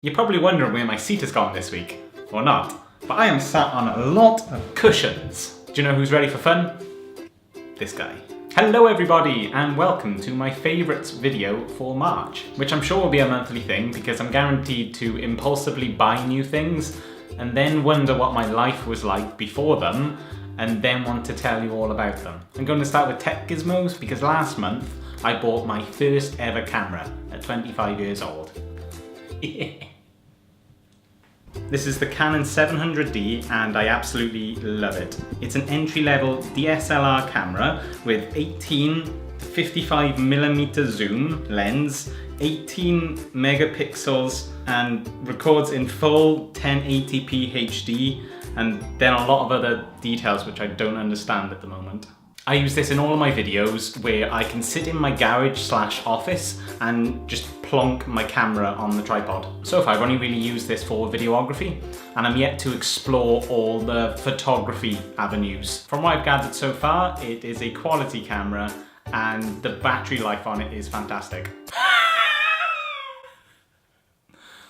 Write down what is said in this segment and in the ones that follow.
You're probably wondering where my seat has gone this week, or not, but I am sat on a lot of cushions. Do you know who's ready for fun? This guy. Hello everybody, and welcome to my favourites video for March, which I'm sure will be a monthly thing because I'm guaranteed to impulsively buy new things and then wonder what my life was like before them and then want to tell you all about them. I'm going to start with tech gizmos because last month I bought my first ever camera at 25 years old. This is the Canon 700D and I absolutely love it. It's an entry-level DSLR camera with 18 to 55mm zoom lens, 18 megapixels and records in full 1080p HD and then a lot of other details which I don't understand at the moment. I use this in all of my videos where I can sit in my garage/office and just plonk my camera on the tripod. So far I've only really used this for videography and I'm yet to explore all the photography avenues. From what I've gathered so far, it is a quality camera and the battery life on it is fantastic.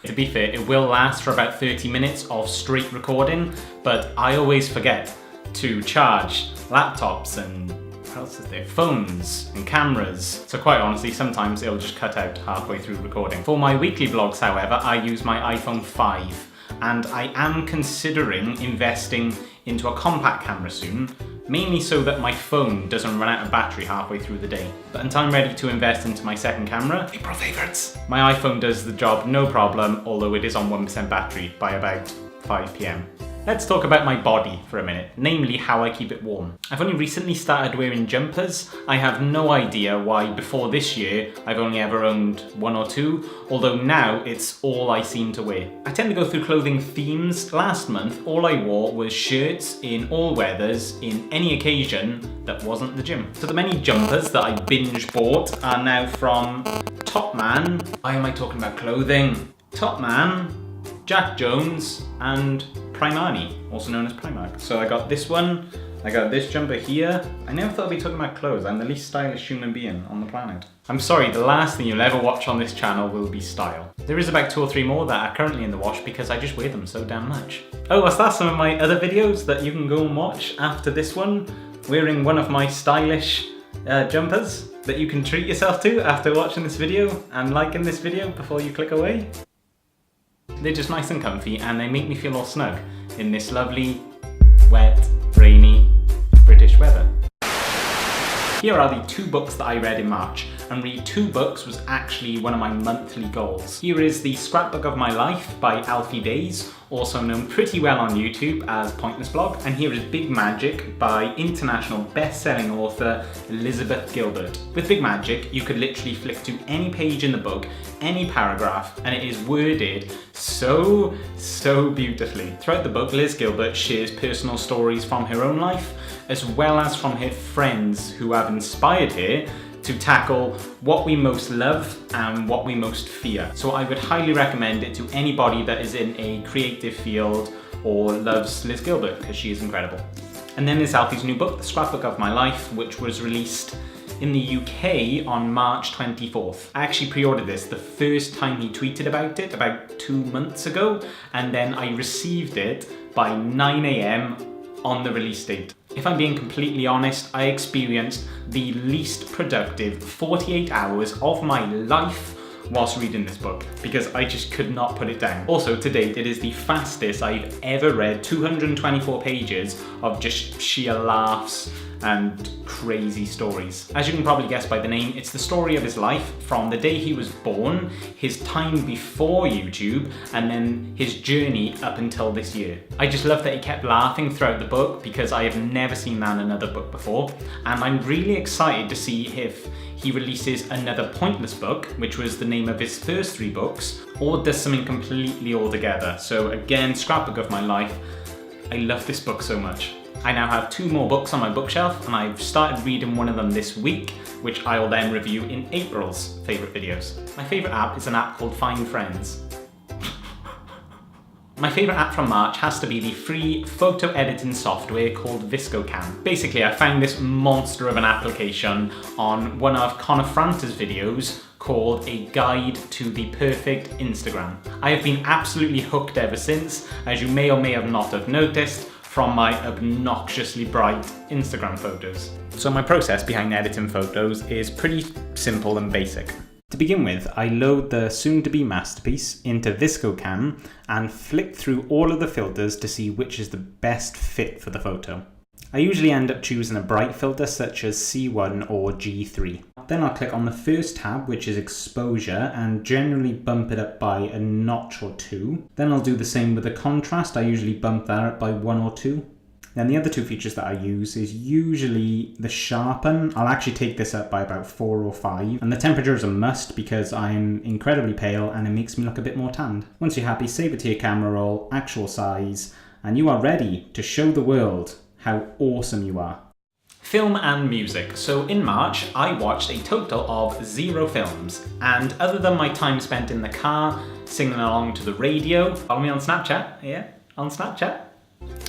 To be fair, it will last for about 30 minutes of straight recording, but I always forget to charge laptops and what else is there? Phones and cameras. So quite honestly, sometimes it'll just cut out halfway through recording. For my weekly vlogs, however, I use my iPhone 5 and I am considering investing into a compact camera soon, mainly so that my phone doesn't run out of battery halfway through the day. But until I'm ready to invest into my second camera, April favourites, my iPhone does the job no problem, although it is on 1% battery by about 5 PM. Let's talk about my body for a minute, namely how I keep it warm. I've only recently started wearing jumpers. I have no idea why before this year I've only ever owned one or two, although now it's all I seem to wear. I tend to go through clothing themes. Last month all I wore was shirts in all weathers in any occasion that wasn't the gym. So the many jumpers that I binge bought are now from Topman. Why am I talking about clothing? Topman, Jack Jones and Primani, also known as Primark. So I got this one, I got this jumper here. I never thought I'd be talking about clothes. I'm the least stylish human being on the planet. I'm sorry, the last thing you'll ever watch on this channel will be style. There is about 2 or 3 more that are currently in the wash because I just wear them so damn much. Oh, was that some of my other videos that you can go and watch after this one? Wearing one of my stylish jumpers that you can treat yourself to after watching this video and liking this video before you click away. They're just nice and comfy and they make me feel all snug in this lovely, wet, rainy British weather. Here are the 2 books that I read in March, and read 2 books was actually one of my monthly goals. Here is The Scrapbook of My Life by Alfie Days, also known pretty well on YouTube as Pointless Blog, and here is Big Magic by international best-selling author Elizabeth Gilbert. With Big Magic, you could literally flick to any page in the book, any paragraph, and it is worded so beautifully. Throughout the book, Liz Gilbert shares personal stories from her own life, as well as from her friends who have inspired her to tackle what we most love and what we most fear. So I would highly recommend it to anybody that is in a creative field or loves Liz Gilbert because she is incredible. And then there's Alfie's new book, The Scrapbook of My Life, which was released in the UK on March 24th. I actually pre-ordered this the first time he tweeted about it, about 2 months ago, and then I received it by 9 AM on the release date. If I'm being completely honest, I experienced the least productive 48 hours of my life whilst reading this book because I just could not put it down. Also, to date, it is the fastest I've ever read 224 pages of just sheer laughs and crazy stories. As you can probably guess by the name, it's the story of his life from the day he was born, his time before YouTube, and then his journey up until this year. I just love that he kept laughing throughout the book because I have never seen that in another book before, and I'm really excited to see if he releases another Pointless book, which was the name of his first 3 books, or does something completely altogether. So again, Scrapbook of My Life. I love this book so much. I now have 2 more books on my bookshelf and I've started reading one of them this week, which I will then review in April's favourite videos. My favourite app is an app called Find Friends. My favourite app from March has to be the free photo editing software called ViscoCam. Basically, I found this monster of an application on one of Connor Franta's videos called A Guide to the Perfect Instagram. I have been absolutely hooked ever since, as you may or may have not have noticed from my obnoxiously bright Instagram photos. So my process behind editing photos is pretty simple and basic. To begin with, I load the soon-to-be masterpiece into ViscoCam and flick through all of the filters to see which is the best fit for the photo. I usually end up choosing a bright filter such as C1 or G3. Then I'll click on the first tab, which is exposure, and generally bump it up by a notch or two. Then I'll do the same with the contrast. I usually bump that up by 1 or 2. Then the other two features that I use is usually the sharpen. I'll actually take this up by about 4 or 5. And the temperature is a must because I'm incredibly pale and it makes me look a bit more tanned. Once you're happy, save it to your camera roll, actual size, and you are ready to show the world how awesome you are. Film and music. So in March, I watched a total of 0 films. And other than my time spent in the car, singing along to the radio, follow me on Snapchat, yeah, on Snapchat.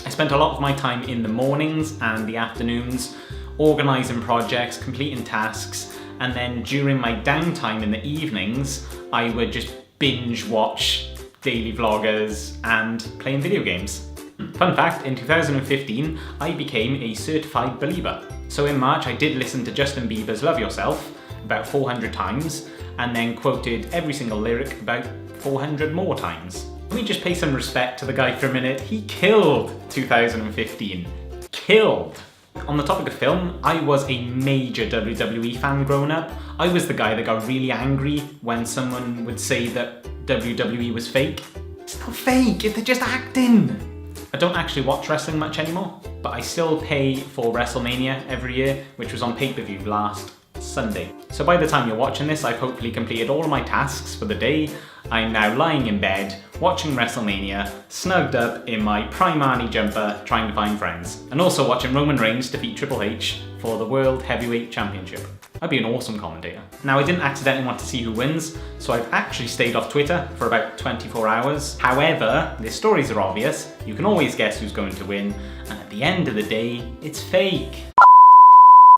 I spent a lot of my time in the mornings and the afternoons organising projects, completing tasks, and then during my downtime in the evenings, I would just binge watch daily vloggers and playing video games. Fun fact, in 2015, I became a certified believer. So in March, I did listen to Justin Bieber's Love Yourself about 400 times, and then quoted every single lyric about 400 more times. Let me just pay some respect to the guy for a minute. He killed 2015. Killed. On the topic of film, I was a major WWE fan growing up. I was the guy that got really angry when someone would say that WWE was fake. It's not fake, they're just acting. I don't actually watch wrestling much anymore, but I still pay for WrestleMania every year, which was on pay-per-view last Sunday. So by the time you're watching this, I've hopefully completed all of my tasks for the day. I'm now lying in bed, watching WrestleMania, snugged up in my Prime Arnie jumper, trying to find friends. And also watching Roman Reigns defeat Triple H for the World Heavyweight Championship. I'd be an awesome commentator. Now, I didn't accidentally want to see who wins, so I've actually stayed off Twitter for about 24 hours. However, the stories are obvious, you can always guess who's going to win, and at the end of the day, it's fake.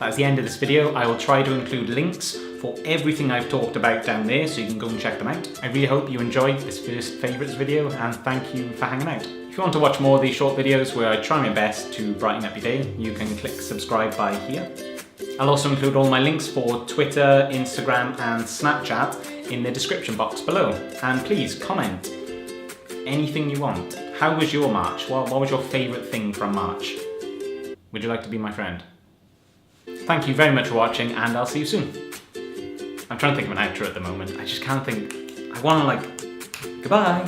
That's the end of this video. I will try to include links for everything I've talked about down there so you can go and check them out. I really hope you enjoyed this first favourites video and thank you for hanging out. If you want to watch more of these short videos where I try my best to brighten up your day, you can click subscribe by here. I'll also include all my links for Twitter, Instagram and Snapchat in the description box below. And please comment anything you want. How was your March? What was your favourite thing from March? Would you like to be my friend? Thank you very much for watching, and I'll see you soon. I'm trying to think of an outro at the moment. I just can't think. I want to like, goodbye.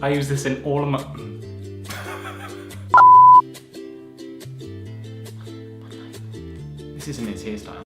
I use this in all of my. This isn't his hairstyle.